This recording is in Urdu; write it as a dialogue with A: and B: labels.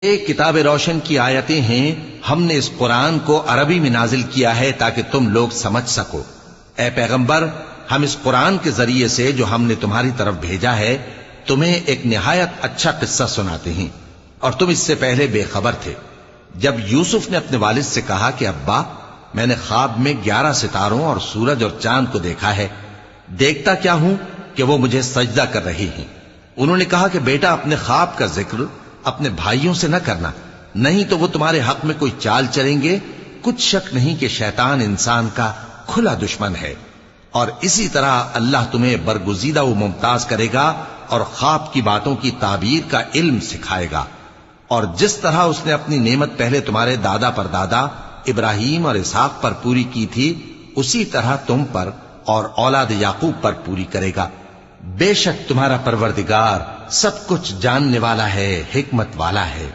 A: ایک کتاب روشن کی آیتیں ہیں، ہم نے اس قرآن کو عربی میں نازل کیا ہے تاکہ تم لوگ سمجھ سکو۔ اے پیغمبر، ہم اس قرآن کے ذریعے سے جو ہم نے تمہاری طرف بھیجا ہے تمہیں ایک نہایت اچھا قصہ سناتے ہیں، اور تم اس سے پہلے بے خبر تھے۔ جب یوسف نے اپنے والد سے کہا کہ ابا، میں نے خواب میں 11 ستاروں اور سورج اور چاند کو دیکھا ہے، دیکھتا کیا ہوں کہ وہ مجھے سجدہ کر رہے ہیں۔ انہوں نے کہا کہ بیٹا، اپنے خواب کا ذکر اپنے بھائیوں سے نہ کرنا، نہیں تو وہ تمہارے حق میں کوئی چال چلیں گے۔ کچھ شک نہیں کہ شیطان انسان کا کھلا دشمن ہے، اور اسی طرح اللہ تمہیں برگزیدہ و ممتاز کرے گا اور خواب کی باتوں کی تعبیر کا علم سکھائے گا، اور جس طرح اس نے اپنی نعمت پہلے تمہارے دادا پر دادا ابراہیم اور اسحاق پر پوری کی تھی، اسی طرح تم پر اور اولاد یعقوب پر پوری کرے گا۔ بے شک تمہارا پروردگار سب کچھ جاننے والا ہے، حکمت والا ہے۔